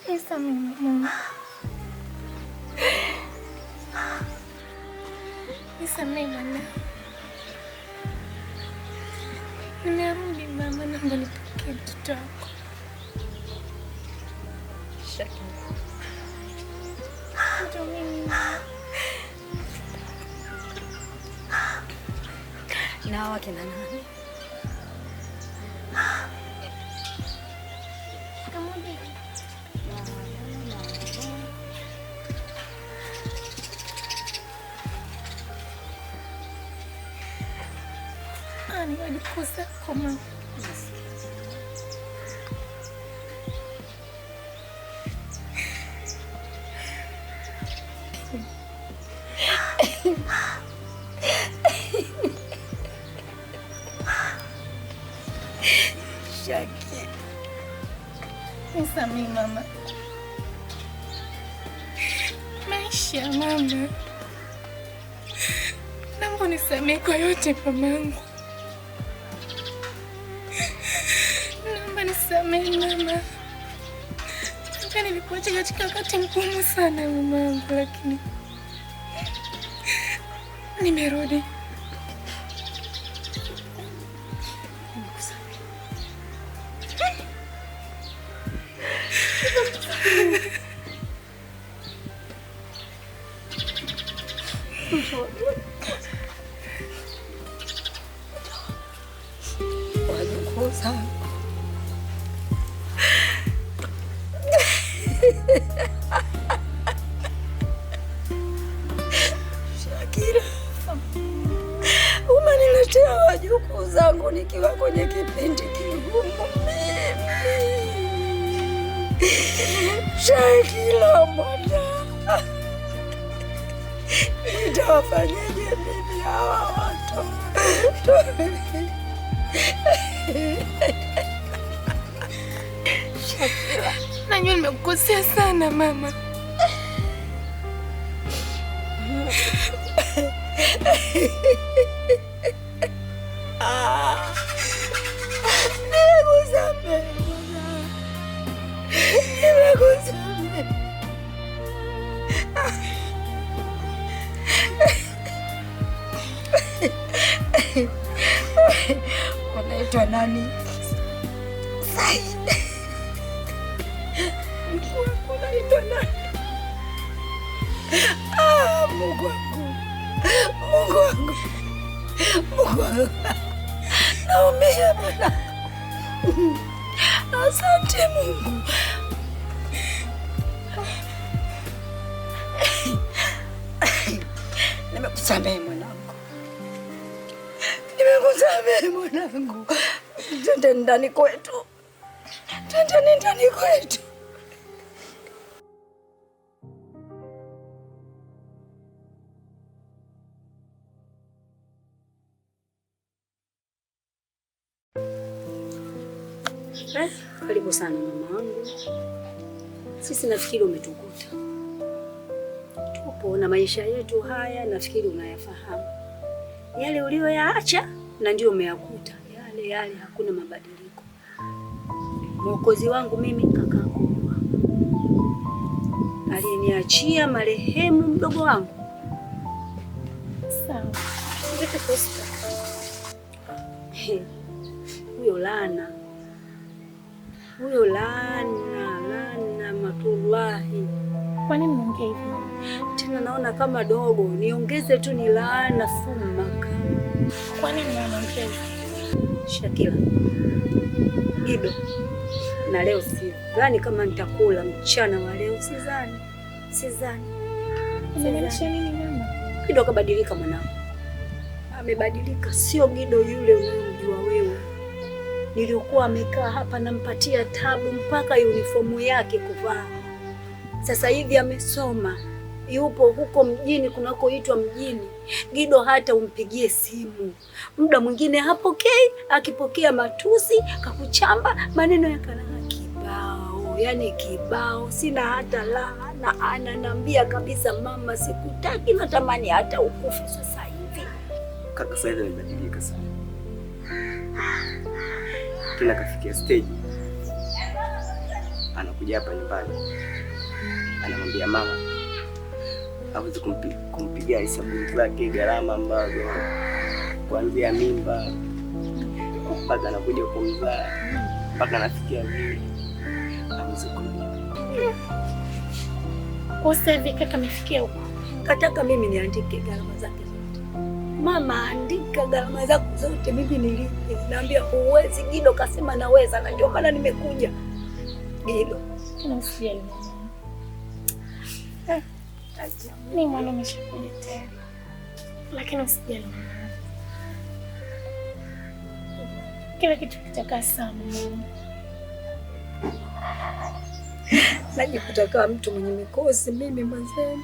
Nisamehe mama. Nisamehe mwana. Nimerudi mama, naomba nipokee mtoto wako. Shakila. Ndio mimi. Na hawa kina nani? Ani walikosa kwa mama. Shaki. Nisamehe mama. Maisha mama. Naomba nisamehe kwa yote mamangu. Naomba nisamehe mama. Nilikuacha katika wakati mgumu sana mamangu, lakini nimerudi. Shakila, umeniletea wajukuu zangu nikiwa kwenye kipindi kigumu mimi. Shakila mwana, nitawafanyaje mimi hawa watoto? Shakila, najua nimekukosea sana mama. Nimekusamehe mwana, nimekusamehe. Unaitwa nani? Said. Unaitwa nani? Mungu wangu. Mungu wangu. Mungu wangu. Naumia bwana. Asante Mungu. Nimekusamehe mwanangu. Nimekusamehe mwanangu. Twende ndani kwetu. Twende ndani kwetu. Karibu sana mama wangu. Sisi nafikiri umetukuta. Tupo na maisha yetu haya, nafikiri unayafahamu. Yale uliyoyaacha na ndio umeyakuta. Yale hakuna mabadiliko. Mwokozi wangu mimi kakaangu. Aliniachia marehemu mdogo wangu. Sawa. Vipi Costa? Huyo laana Matullahi. Kwa nini unaongea hivi? Tena naona kama dogo, niongeze tu ni laana thumaka. Kwa nini unaongea hivi? Shakila, Gido, na leo sidhani kama nitakula mchana wa leo, sidhani. Unamaanisha nini mama? Gido kabadilika mwanangu. Amebadilika, sio Gido yule unayomjua wewe. Nilikuwa amekaa hapa nampatia tabu mpaka uniformu yake kuvaa. Sasa hivi amesoma, yupo huko mjini kunakoitwa mjini. Gido hata umpigie simu, muda mwingine hapokei, akipokea matusi, kakuchamba, maneno ya kalala kibao, yani kibao. Sina hata la, na ananiambia kabisa, mama sikutaki, natamani hata ukufe sasa hivi. Kaka sasa hivi amebadilika sana. Kila kafikia stage anakuja hapa nyumbani, anamwambia mama hawezi kumpigia hesabu zake gharama ambazo kuanzia mimba mpaka anakuja kumzaa mpaka anafikia vile hawezi kumlipa. Usavi kaka amefikia huko. Kataka mimi niandike gharama zake zote. Mama, andika gharama zako zote mimi nilipe. Naambia huwezi, Gido kasema naweza, na ndio maana nimekuja. Gido, Usijali mama. Ni mwana umeshakuja tena. Lakini usijali mama. Kila kitu kitakaa sawa mama. Najikuta kama mtu mwenye mikosi mimi mwanzeni.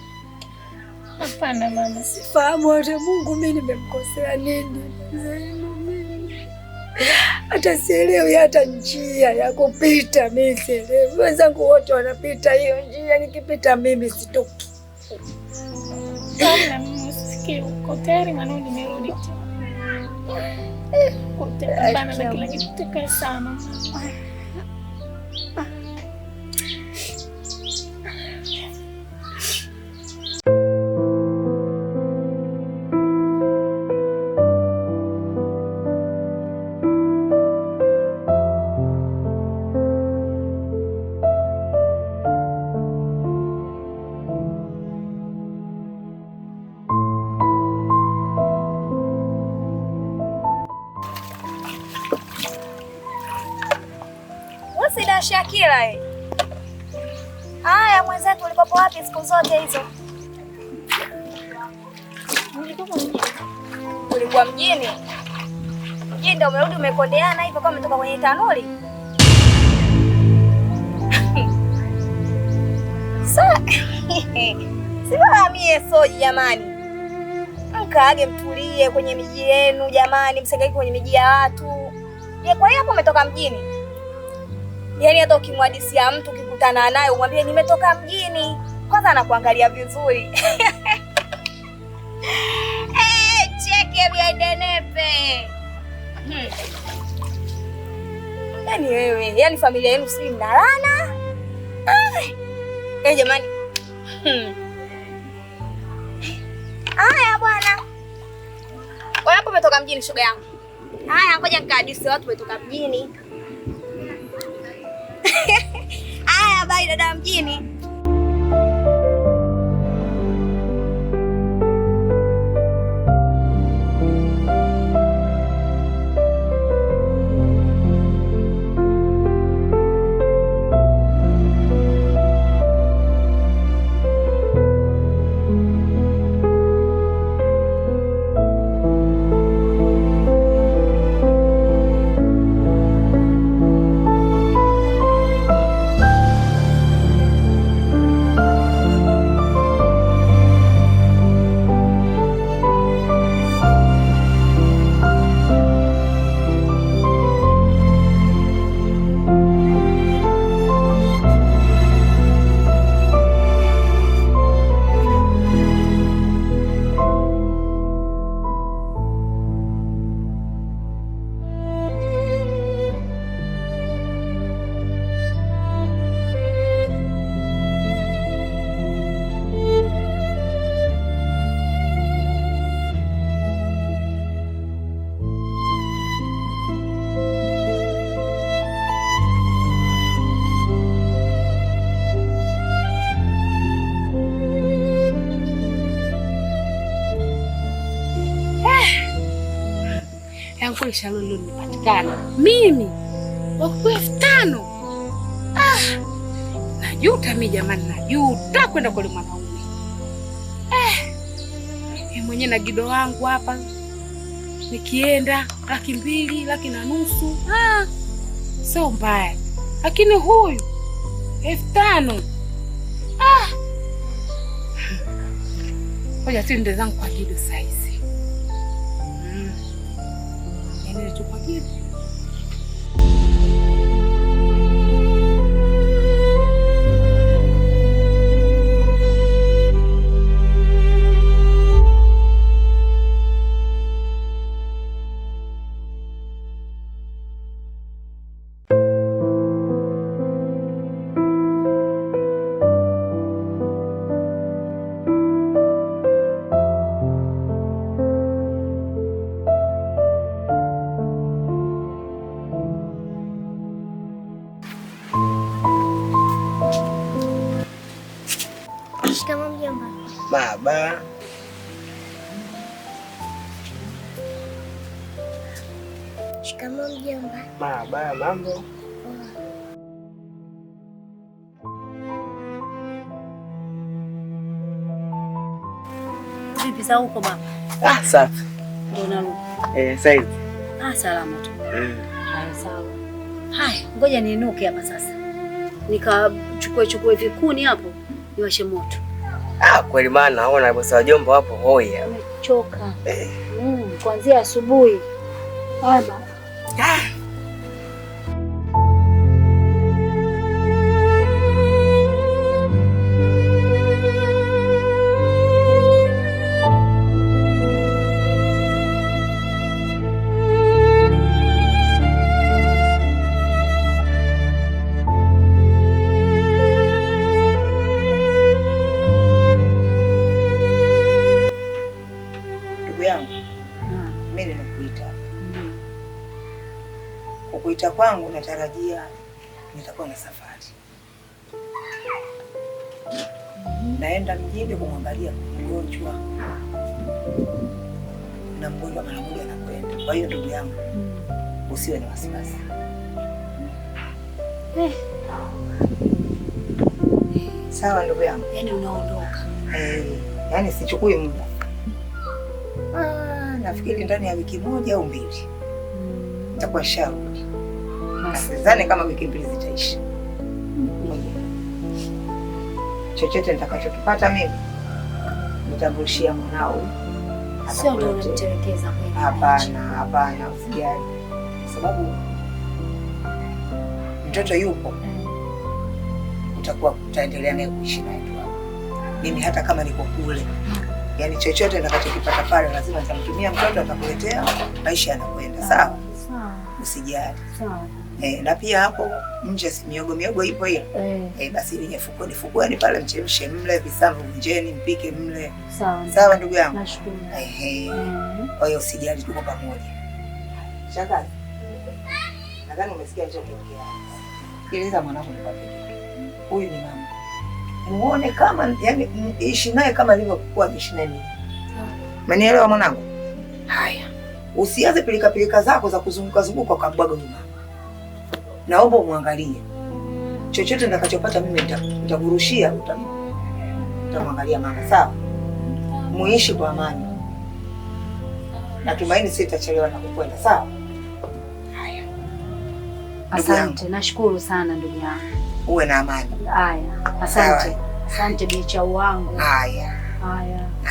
Hapana mama. Sifahamu hata Mungu mimi nimemkosea nini mwanzenu mimi. Hata sielewi hata njia ya kupita mimi sielewi. Wenzangu wote wanapita hiyo njia, nikipita mimi sitoki. Kama mimi usikie uko tayari maana nimerudi. Kutembana na kila kitu kitakaa sawa mama. Sida Shakira Haya mwenzetu ulikopo wapi siku zote hizo? Ulikuwa mjini? Mjini ndio umerudi umekodeana hivyo kama umetoka kwenye tanuri? Sibara mie soji jamani. Mkaage mtulie kwenye miji yenu jamani, msengeki kwenye miji ya watu. Je, kwa hiyo hapo umetoka mjini? Yaani hata ukimwadisia mtu ukikutana naye umwambie nimetoka mjini, kwanza anakuangalia vizuri. Cheke vya denepe. Yaani wewe, yaani familia yenu si mnalana? Jamani. Haya bwana. Wewe hapo umetoka mjini shoga yangu. Haya ngoja nikahadisi watu umetoka mjini. Haya bye dada mjini. Kweli Shalolo nipatikana mimi wakuwa 5,000. Najuta mimi jamani, najuta kwenda kwa mwanaume. Mwenye na Gido wangu hapa nikienda 200,000, 1,500,000. Sio mbaya. Lakini huyu 5,000. Ngoja tuende zangu kwa Gido saizi. Chukua Gido. Shikamoo mjomba. Baba. Shikamoo mjomba. Baba, mambo? Vipi za huko baba? Safi. Ndio narudi. Saizi. Salama tu. Haya sawa. Haya, ngoja niinuke hapa sasa. Nikachukue vikuni hapo niwashe moto. Kweli maana naona bosi wajomba hapo hoya. Nimechoka. Kuanzia asubuhi. Baba. Mimi nimekuita. Kukuita kwangu natarajia nitakuwa na safari. Naenda mjini kumwangalia mgonjwa. Na mgonjwa mara moja anakwenda. Kwa hiyo ndugu yangu, usiwe na wasiwasi. Sawa ndugu yangu. Yaani unaondoka. Yaani sichukui muda. Nafikiri ndani ya wiki moja au mbili nitakuwa sharudi. Sidhani kama wiki mbili zitaisha. Chochote nitakachokipata mimi nitamrushia mwanao. Sio ndio unamtelekeza kweli? Hapana, usijali. Kwa sababu mtoto yupo. Utaendelea naye kuishi naye tu. Mimi hata kama niko kule, yaani chochote nitakachokipata pale lazima nitamtumia mtoto, atakuletea, maisha yanakwenda. Sawa? Usijali. Sawa. Na pia hapo nje miogo ipo hiyo. Basi ile fukweni pale mchemshe mle, visamvu mjeni mpike mle. Sawa ndugu yangu. Nashukuru. Kwa hiyo usijali, tuko pamoja. Shangazi. Nadhani umesikia nilichokiongea. Sikiliza mwanangu, nikwambie. Huyu ni mama. Muone kama yani ishi naye kama alivyokuwa ishi naye. Umenielewa mwanangu? Haya. Usianze pilika zako za kuzunguka kwa mbwaga huyu mama. Naomba umwangalie. Chochote nitakachopata mimi nitakurushia, utamwangalia mama, sawa? Muishi kwa amani. Natumaini sitachelewa na kukwenda, sawa? Haya. Asante, nashukuru sana ndugu yangu. Uwe na amani. Haya, asante. Asante bicha wangu. Haya.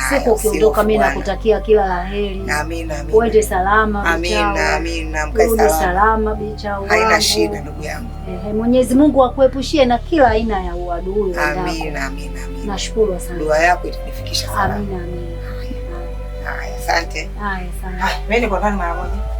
Siku ukiondoka mimi nakutakia kila laheri. Amina. Uende salama bicha. Amina. Mkae salama. Uende salama bicha wangu. Haina shida ndugu yangu. Mwenyezi Mungu akuepushie na kila aina ya uadui. Amina. Nashukuru sana. Dua yako itanifikisha salama. Amina. Haya, asante. Haya, sana. Mimi niko ndani mara moja.